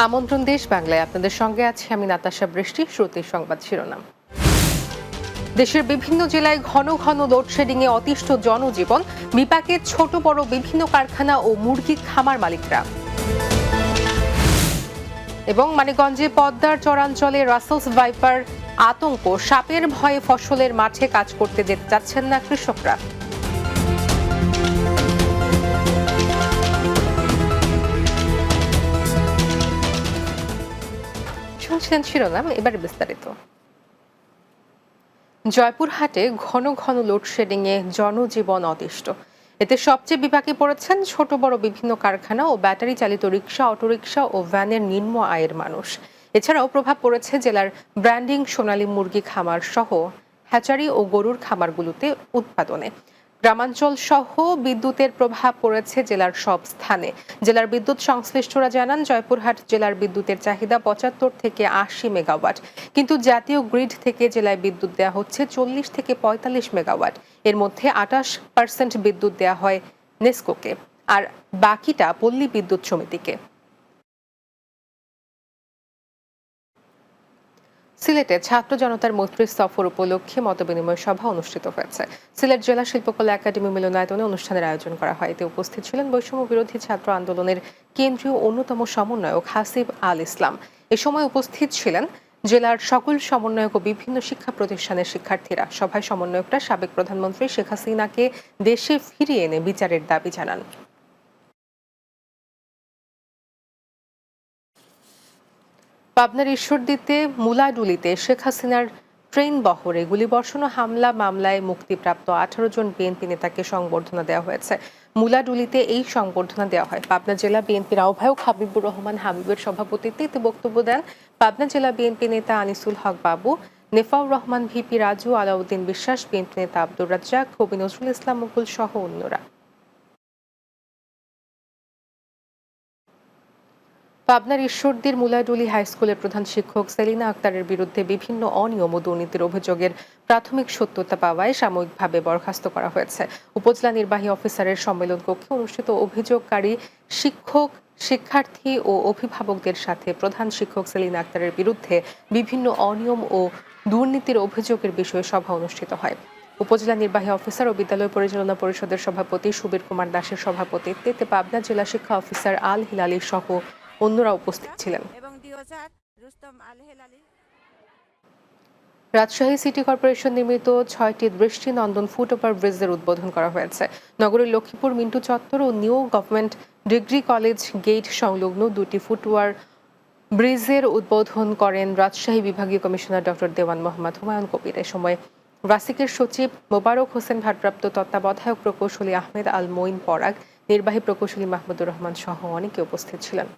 আমন্ত্রণ দেশ বাংলায় আপনাদের সঙ্গে আছে আমি নাতাশা বৃষ্টি। শুরুতেই সংবাদ শিরোনাম। দেশের বিভিন্ন জেলায় ঘন ঘন লোডশেডিং এ অতিষ্ঠ জনজীবন, বিপাকে ছোট বড় বিভিন্ন কারখানা ও মুরগি খামার মালিকরা। এবং মানিকগঞ্জে পদ্মার চরাঞ্চলে রাসেলস ভাইপার আতঙ্ক, সাপের ভয়ে ফসলের মাঠে কাজ করতে যেতে চাচ্ছেন না কৃষকরা। শুনছিলেন শিরোনাম, এবারে বিস্তারিত। জয়পুরহাটে ঘন ঘন লোডশেডিং এ জনজীবন অতিষ্ঠ। এতে সবচেয়ে বিপাকে পড়েছেন ছোট বড় বিভিন্ন কারখানা ও ব্যাটারি চালিত রিক্সা, অটোরিকশা ও ভ্যানের নিম্ন আয়ের মানুষ। এছাড়াও প্রভাব পড়েছে জেলার ব্র্যান্ডিং সোনালী মুরগি খামার সহ হ্যাচারি ও গরুর খামারগুলোতে উৎপাদনে। গ্রামাঞ্চল সহ বিদ্যুতের প্রভাব পড়েছে জেলার সব স্থানে। জেলার বিদ্যুৎ সংশ্লিষ্টরা জানান, জয়পুরহাট জেলার বিদ্যুতের চাহিদা ৭৫ থেকে ৮০ মেগাওয়াট, কিন্তু জাতীয় গ্রিড থেকে জেলায় বিদ্যুৎ দেওয়া হচ্ছে ৪০ থেকে ৪৫ মেগাওয়াট। এর মধ্যে ২৮% বিদ্যুৎ দেওয়া হয় নেসকোকে, আর বাকিটা পল্লী বিদ্যুৎ সমিতিকে। সিলেটে ছাত্র জনতার মৈত্রী সফর উপলক্ষে মতবিনিময় সভা অনুষ্ঠিত হয়েছে। সিলেট জেলা শিল্পকলা একাডেমি মিলনায়তনে অনুষ্ঠানের আয়োজন করা হয়। এতে উপস্থিত ছিলেন বৈষম্য বিরোধী ছাত্র আন্দোলনের কেন্দ্রীয় অন্যতম সমন্বয়ক হাসিব আল ইসলাম। এ সময় উপস্থিত ছিলেন জেলার সকল সমন্বয়ক ও বিভিন্ন শিক্ষা প্রতিষ্ঠানের শিক্ষার্থীরা। সভায় সমন্বয়করা সাবেক প্রধানমন্ত্রী শেখ হাসিনাকে দেশে ফিরিয়ে এনে বিচারের দাবি জানান। পাবনার ঈশ্বরদীতে মুলাডুলিতে শেখ হাসিনার ট্রেন বহরে গুলিবর্ষণ ও হামলা মামলায় মুক্তিপ্রাপ্ত ১৮ জন বিএনপি নেতাকে সংবর্ধনা দেওয়া হয়েছে। মুলাডুলিতে এই সংবর্ধনা দেওয়া হয়। পাবনা জেলা বিএনপির আহ্বায়ক হাবিবুর রহমান হাবিবের সভাপতিত্বে এতে বক্তব্য দেন পাবনা জেলা বিএনপি নেতা আনিসুল হক বাবু, নেফাউর রহমান ভিপি রাজু, আলাউদ্দিন বিশ্বাস, বিএনপি নেতা আব্দুর রাজ্জাক, কবি নজরুল ইসলাম মুকুল সহ অন্যরা। পাবনার ঈশ্বরদীর মুলাডুলি হাইস্কুলের প্রধান শিক্ষক সেলিনা আক্তারের বিরুদ্ধে বিভিন্ন অনিয়ম ও দুর্নীতির অভিযোগের প্রাথমিক সত্যতা পাওয়ায় সাময়িকভাবে বরখাস্ত করা হয়েছে। উপজেলা নির্বাহী অফিসারের সম্মেলন কক্ষে অনুষ্ঠিত অভিযোগকারী শিক্ষক, শিক্ষার্থী ও অভিভাবকদের সাথে প্রধান শিক্ষক সেলিনা আক্তারের বিরুদ্ধে বিভিন্ন অনিয়ম ও দুর্নীতির অভিযোগের বিষয়ে সভা অনুষ্ঠিত হয়। উপজেলা নির্বাহী অফিসার ও বিদ্যালয় পরিচালনা পরিষদের সভাপতি সুবীর কুমার দাসের সভাপতিত্বে পাবনা জেলা শিক্ষা অফিসার আল হিলালি সহ অন্যরা উপস্থিত ছিলেন। রাজশাহী সিটি কর্পোরেশন নির্মিত ৬টি দৃষ্টিনন্দন ফুটওভার ব্রিজের উদ্বোধন করা হয়েছে। নগরের লক্ষ্মীপুর মিন্টু চত্বর ও new government degree college gate সংলগ্ন দুটি ফুটওভার ব্রিজের উদ্বোধন করেন রাজশাহী বিভাগীয় কমিশনার ডক্টর দেওয়ান মোহাম্মদ হুমায়ুন কবির। এ সময় রাসিকের সচিব মোবারক হোসেন ভারপ্রাপ্ত তত্ত্বাবধায়ক প্রকৌশলী আহমেদ আল মঈন পরাগ, নির্বাহী প্রকৌশলী মাহমুদুর রহমান সহ অনেকে উপস্থিত ছিলেন।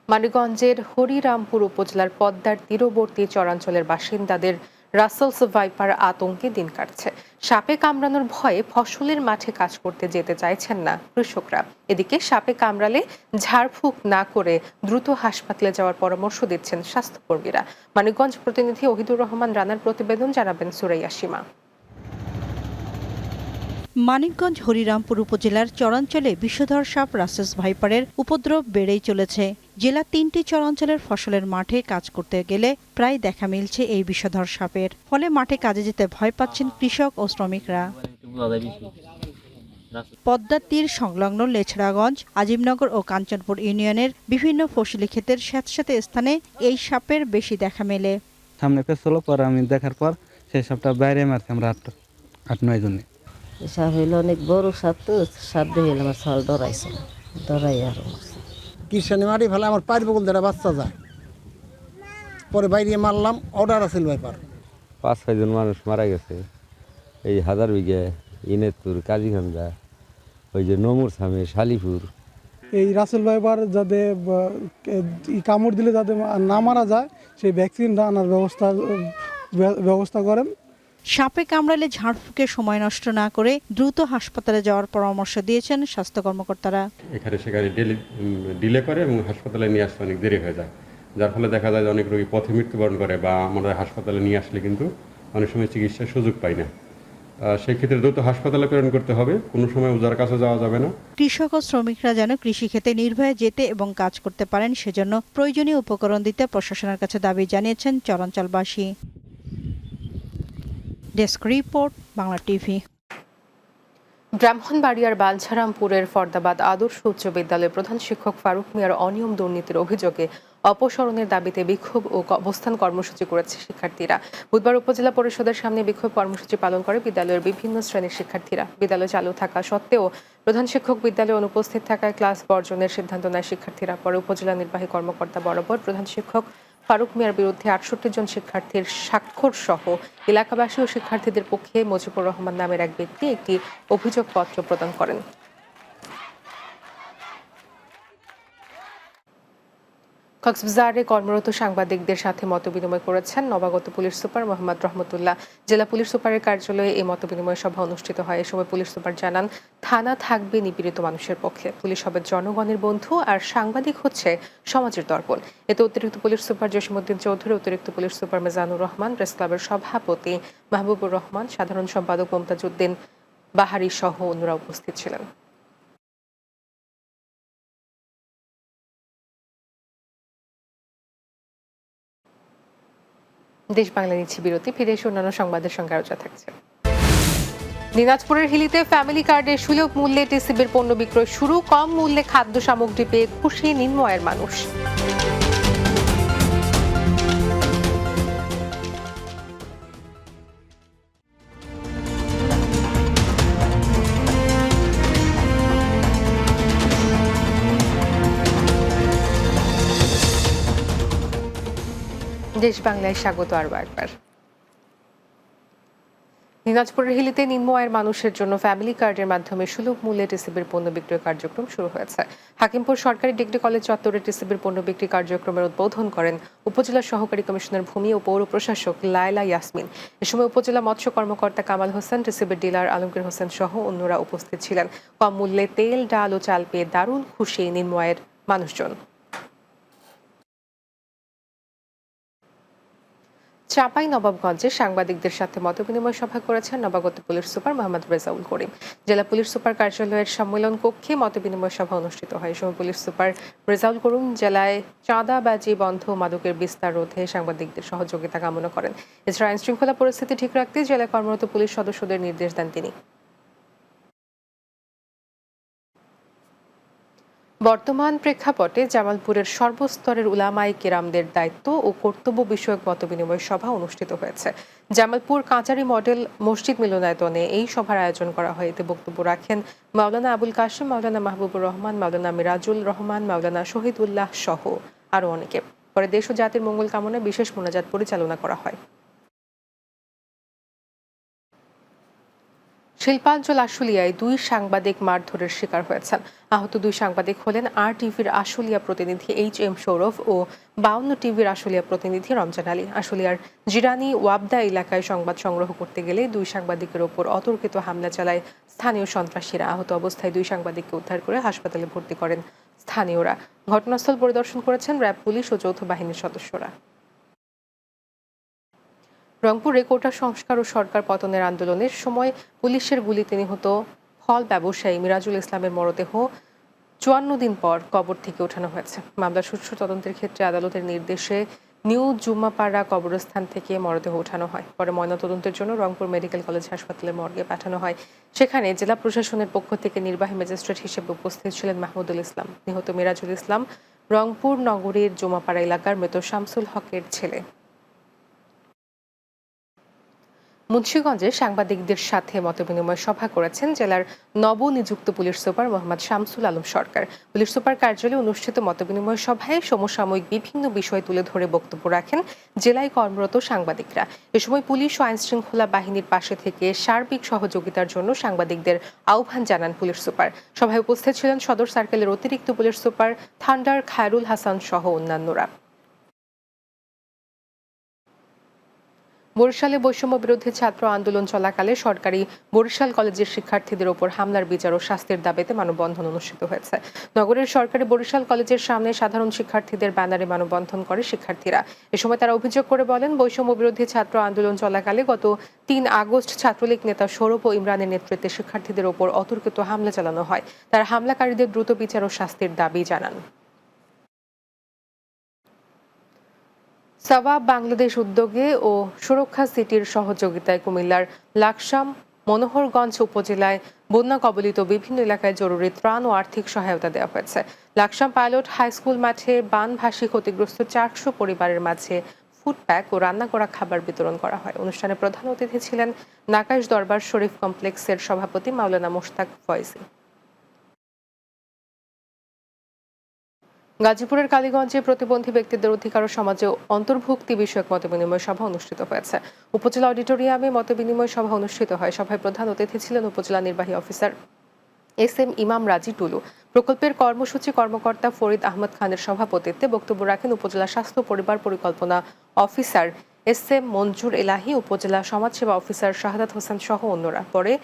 মানিকগঞ্জের হরিরামপুর উপজেলার পদ্মার তীরবর্তী চরাঞ্চলের বাসিন্দাদের রাসেলস ভাইপার আতঙ্কে দিন কাটছে। সাপে কামড়ানোর ভয়ে ফসলের মাঠে কাজ করতে যেতে চাইছেন না কৃষকরা। এদিকে সাপে কামড়ালে ঝাড়ফুঁক না করে দ্রুত হাসপাতালে যাওয়ার পরামর্শ দিচ্ছেন স্বাস্থ্যকর্মীরা। মানিকগঞ্জ প্রতিনিধি ওহিদুর রহমান রানার প্রতিবেদন, জানাবেন সুরাইয়া সীমা। মানিকগঞ্জ হরিরামপুর উপজেলার চরাঞ্চলে বিষধর সাপ রাসেলস ভাইপারের উপদ্রব বেড়েই চলেছে। জেলা ৩টি চরাঞ্চলের ফসলের মাঠে কাজ করতে গেলে প্রায় দেখা মিলছে এই বিষধর সাপের। ফলে মাঠে কাজে যেতে ভয় পাচ্ছেন কৃষক ও শ্রমিকরা। পদ্মার তীর সংলগ্ন লেছড়াগঞ্জ, আজিমনগর ও কাঞ্চনপুর ইউনিয়নের বিভিন্ন ফসলি ক্ষেতের স্যাঁতস্যাঁতে স্থানে এই সাপের বেশি দেখা মেলে। সামনে পেছলো পরে আমি দেখার পর সেই সাপটা বাইরে মারছি আমরা ৮-৯ জনে। সাপ হইলো অনেক বড় সাপ, তো সাপ দেখে আমার ছাল ডরাইছে, ডরাই আরো কিষানি মারি ফেলে আমার পায়ের বগল দ্বারা বাচ্চা যায়, পরে বাইরে মারলাম, অর্ডার আছিল ব্যাপার। ৫-৬ জন মানুষ মারা গেছে এই ১০০০ বিঘে ইনেতপুর, কাজীগঞ্জা, ওই যে নমুর সামে শালিপুর। এই রাসেল ভাইপার যাতে কামড় দিলে যাতে না মারা যায় সেই ভ্যাকসিনটা আনার ব্যবস্থা করেন। সাপে কামড়ালে ঝাড়ফুঁকে সময় নষ্ট না করে দ্রুত হাসপাতালে যাওয়ার পরামর্শ দিয়েছেন স্বাস্থ্য কর্মকর্তারা। এখানে সেখানে ডিলে করে এবং হাসপাতালে নিয়ে আসতে অনেক দেরি হয়ে যায়, যার ফলে দেখা যায় যে অনেক রোগী পথে মৃত্যুবরণ করে বা আমরা হাসপাতালে নিয়ে আসলে কিন্তু অনেক সময় চিকিৎসার সুযোগ পাই না। সেই ক্ষেত্রে দ্রুত হাসপাতালে প্রেরণ করতে হবে, কোনো সময় ওজার কাছে যাওয়া যাবে না। কৃষক ও শ্রমিকরা যেন কৃষিক্ষেত্রে নির্ভয়ে যেতে এবং কাজ করতে পারেন সেজন্য প্রয়োজনীয় উপকরণ দিতে প্রশাসনের কাছে দাবি জানিয়েছেন চরাঞ্চলবাসী। Desk report, Bangla TV. ব্রাহ্মণবাড়িয়ার বাঞ্ছারামপুরের ফরদাবাদ আদর্শ উচ্চ বিদ্যালয়ের প্রধান শিক্ষক ফারুক মিয়ার অনিয়ম দুর্নীতির অভিযোগে অপসারণের দাবিতে বিক্ষোভ ও অবস্থান কর্মসূচি করেছে শিক্ষার্থীরা। বুধবার উপজেলা পরিষদের সামনে বিক্ষোভ কর্মসূচি পালন করে বিদ্যালয়ের বিভিন্ন শ্রেণীর শিক্ষার্থীরা। বিদ্যালয় চালু থাকা সত্ত্বেও প্রধান শিক্ষক বিদ্যালয়ে অনুপস্থিত থাকায় ক্লাস বর্জনের সিদ্ধান্ত নেয় শিক্ষার্থীরা। পরে উপজেলা নির্বাহী কর্মকর্তা বরাবর প্রধান শিক্ষক ফারুক মিয়ার বিরুদ্ধে ৬৮ জন শিক্ষার্থীর স্বাক্ষর সহ এলাকাবাসী ও শিক্ষার্থীদের পক্ষে মুজিবুর রহমান নামের এক ব্যক্তি একটি অভিযোগপত্র প্রদান করেন। কক্সবাজারে কর্মরত সাংবাদিকদের সাথে মতবিনিময় করেছেন নবাগত পুলিশ সুপার মোহাম্মদ রহমতুল্লাহ। জেলা পুলিশ সুপারের কার্যালয়ে এই মতবিনিময় সভা অনুষ্ঠিত হয়। এ সময় পুলিশ সুপার জানান, থানা থাকবে নিপীড়িত মানুষের পক্ষে, পুলিশ হবে জনগণের বন্ধু, আর সাংবাদিক হচ্ছে সমাজের দর্পণ। এতে অতিরিক্ত পুলিশ সুপার জসিমউদ্দিন চৌধুরী, অতিরিক্ত police super Mejanur Rahman, press ক্লাবের সভাপতি মাহবুবুর রহমান, সাধারণ সম্পাদক মমতাজউদ্দিন বাহারি সহ অন্যরা উপস্থিত ছিলেন। দেশ বাংলা নিচ্ছি বিরতি, ফিরে এসে অন্যান্য সংবাদের সঙ্গে আলোচনা থাকছে। দিনাজপুরের হিলিতে ফ্যামিলি কার্ডে সুলভ মূল্যে টিসিবির পণ্য বিক্রয় শুরু। কম মূল্যে খাদ্য সামগ্রী পেয়ে খুশি নিম্ন আয়ের মানুষ। দেশ বাংলায় স্বাগত আরও একবার। দিনাজপুরের হিলিতে নিম্ন আয়ের মানুষের জন্য ফ্যামিলি কার্ডের মাধ্যমে সুলভ মূল্যে টিসিবির পণ্য বিক্রয় কার্যক্রম শুরু হয়েছে। হাকিমপুর সরকারি ডিগ্রি কলেজ চত্বরে টিসিবির পণ্য বিক্রি কার্যক্রমের উদ্বোধন করেন উপজেলা সহকারী কমিশনার ভূমি ও পৌর প্রশাসক লায়লা ইয়াসমিন। এ সময় উপজেলা মৎস্য কর্মকর্তা কামাল হোসেন, টিসিবির ডিলার আলমগীর হোসেন সহ অন্যরা উপস্থিত ছিলেন। কম মূল্যে তেল, ডাল ও চাল পেয়ে দারুণ খুশি নিম্ন আয়ের মানুষজন। চাঁপাইনবাবগঞ্জে সাংবাদিকদের সাথে মতবিনিময় সভা করেছেন নবাগত পুলিশ সুপার মোহাম্মদ রেজাউল করিম। জেলা পুলিশ সুপার কার্যালয়ের সম্মেলন কক্ষে মতবিনিময় সভা অনুষ্ঠিত হয়। সময় পুলিশ সুপার রেজাউল করিম জেলায় চাঁদাবাজি বন্ধ, মাদকের বিস্তার রোধে সাংবাদিকদের সহযোগিতা কামনা করেন। এছাড়া আইন শৃঙ্খলা পরিস্থিতি ঠিক রাখতে জেলায় কর্মরত পুলিশ সদস্যদের নির্দেশ দেন তিনি। বর্তমান প্রেক্ষাপটে জামালপুরের সর্বস্তরের উলামায়ে কেরামদের দায়িত্ব ও কর্তব্য বিষয়ক মতবিনিময় সভা অনুষ্ঠিত হয়েছে। জামালপুর কাঁচারি মডেল মসজিদ মিলনায়তনে এই সভার আয়োজন করা হয়। এতে বক্তব্য রাখেন মাওলানা আবুল কাশেম, মাওলানা মাহবুবুর রহমান, মাওলানা মিরাজুল রহমান, মাওলানা শহীদুল্লাহ সহ আরও অনেকে। পরে দেশ ও জাতির মঙ্গল কামনায় বিশেষ মোনাজাত পরিচালনা করা হয়। শিল্পাঞ্চল আশুলিয়ায় 2 সাংবাদিক মারধরের শিকার হয়েছেন। আহত 2 সাংবাদিক হলেন আর-টিভির আশুলিয়া প্রতিনিধি এইচ.এম. সৌরভ ও 52 টিভির আশুলিয়া প্রতিনিধি রমজান আলী। আশুলিয়ার জিরানি ওয়াবদা এলাকায় সংবাদ সংগ্রহ করতে গেলে 2 সাংবাদিকের ওপর অতর্কিত হামলা চালায় স্থানীয় সন্ত্রাসীরা। আহত অবস্থায় 2 সাংবাদিককে উদ্ধার করে হাসপাতালে ভর্তি করেন স্থানীয়রা। ঘটনাস্থল পরিদর্শন করেছেন র্যাব, পুলিশ ও যৌথ বাহিনীর সদস্যরা। রংপুরে কোটা সংস্কার ও সরকার পতনের আন্দোলনের সময় পুলিশের গুলিতে নিহত ফল ব্যবসায়ী মিরাজুল ইসলামের মরদেহ 54 দিন পর কবর থেকে ওঠানো হয়েছে। মামলার সুষ্ঠু তদন্তের ক্ষেত্রে আদালতের নির্দেশে নিউ জুম্মাপাড়া কবরস্থান থেকে মরদেহ ওঠানো হয়। পরে ময়নাতদন্তের জন্য রংপুর মেডিকেল কলেজ হাসপাতালের মর্গে পাঠানো হয়। সেখানে জেলা প্রশাসনের পক্ষ থেকে নির্বাহী ম্যাজিস্ট্রেট হিসেবে উপস্থিত ছিলেন মাহমুদুল ইসলাম। নিহত মিরাজুল ইসলাম রংপুর নগরীর জুম্মাপাড়া এলাকার মৃত শামসুল হকের ছেলে। মুন্সিগঞ্জে সাংবাদিকদের সাথে মতবিনিময় সভা করেছেন জেলার নবনিযুক্ত পুলিশ সুপার মোহাম্মদ শামসুল আলম সরকার। পুলিশ সুপার কার্যালয়ে অনুষ্ঠিত মতবিনিময় সভায় সমসাময়িক বিভিন্ন বিষয় তুলে ধরে বক্তব্য রাখেন জেলায় কর্মরত সাংবাদিকরা। এ সময় পুলিশ ও আইন শৃঙ্খলা বাহিনীর পাশে থেকে সার্বিক সহযোগিতার জন্য সাংবাদিকদের আহ্বান জানান পুলিশ সুপার। সভায় উপস্থিত ছিলেন সদর সার্কেলের অতিরিক্ত police super thunder Khairul Hasan সহ অন্যান্যরা। বরিশালে বৈষম্য বিরোধী ছাত্র আন্দোলন চলাকালে সরকারি বরিশাল কলেজের শিক্ষার্থীদের ওপর হামলার বিচার ও শাস্তির দাবিতে মানববন্ধন অনুষ্ঠিত হয়েছে। নগরের সরকারি বরিশাল কলেজের সামনে সাধারণ শিক্ষার্থীদের ব্যানারে মানববন্ধন করে শিক্ষার্থীরা। এ সময় তারা অভিযোগ করে বলেন, বৈষম্য বিরোধী ছাত্র আন্দোলন চলাকালে গত ৩ আগস্ট ছাত্রলীগ নেতা সৌরভ ও ইমরানের নেতৃত্বে শিক্ষার্থীদের ওপর অতর্কিত হামলা চালানো হয়। তারা হামলাকারীদের দ্রুত বিচার ও শাস্তির দাবি জানান। সাওয়াব বাংলাদেশ উদ্যোগে ও সুরক্ষা সিটির সহযোগিতায় কুমিল্লার লাকসাম মনোহরগঞ্জ উপজেলায় বন্যা কবলিত বিভিন্ন এলাকায় জরুরি ত্রাণ ও আর্থিক সহায়তা দেওয়া হয়েছে। লাকসাম পাইলট হাই স্কুল মাঠে বানভাসী ক্ষতিগ্রস্ত 400 পরিবারের মাঝে ফুড প্যাক ও রান্না করা খাবার বিতরণ করা হয়। অনুষ্ঠানে প্রধান অতিথি ছিলেন নাকাশ দরবার শরীফ কমপ্লেক্সের সভাপতি মাওলানা মোশতাক ফয়েজি। গাজীপুরের কালীগঞ্জে প্রতিবন্ধী ব্যক্তিদের অধিকার ও সমাজে অন্তর্ভুক্তি বিষয়ক মতবিনিময় সভা অনুষ্ঠিত হয়েছে। উপজেলা অডিটোরিয়ামে মতবিনিময় সভা অনুষ্ঠিত হয়। সভায় প্রধান অতিথি ছিলেন উপজেলা নির্বাহী অফিসার SM ইমাম রাজি টুলু। প্রকল্পের কর্মসূচি কর্মকর্তা ফরিদ আহমদ খানের সভাপতিত্বে বক্তব্য রাখেন উপজেলা স্বাস্থ্য পরিবার পরিকল্পনা অফিসার SM মঞ্জুর এলাহি, উপজেলা সমাজসেবা অফিসার শাহাদাত হোসেন সহ অন্যরা। পরে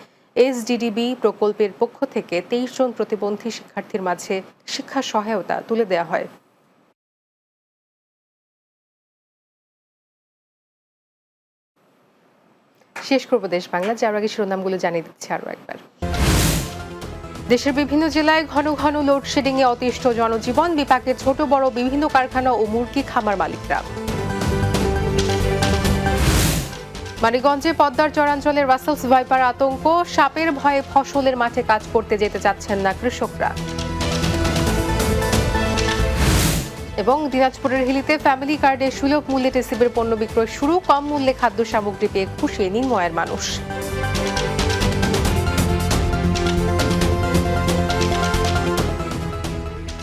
SDDB প্রকল্পের পক্ষ থেকে 23 জন প্রতিবন্ধী শিক্ষার্থীর মাঝে শিক্ষা সহায়তা তুলে দেওয়া হয়। শেষ করব দেশ বাংলা, যার আগে শিরোনামগুলো জানিয়ে দিচ্ছি আরও একবার। দেশের বিভিন্ন জেলায় ঘন ঘন লোডশেডিং এ অতিষ্ঠ জনজীবন, বিপাকে ছোট বড় বিভিন্ন কারখানা ও মুরগি খামার মালিকরা। মানিকগঞ্জে পদ্মার চরাঞ্চলের রাসেলস ভাইপার আতঙ্ক, সাপের ভয়ে ফসলের মাঠে কাজ করতে যেতে চাচ্ছেন না কৃষকরা। এবং দিনাজপুরের হিলিতে ফ্যামিলি কার্ডে সুলভ মূল্যে টিসিবির পণ্য বিক্রয় শুরু, কম মূল্যে খাদ্য সামগ্রী পেয়ে খুশি নিম্নআয়ের মানুষ।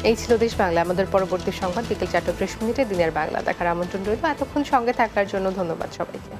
এই ছিল দেশ বাংলা। আমাদের পরবর্তী সংবাদ বিকেল 4:30 দিনের বাংলা দেখার আমন্ত্রণ রইল। এতক্ষণ সঙ্গে থাকার জন্য ধন্যবাদ সবাইকে।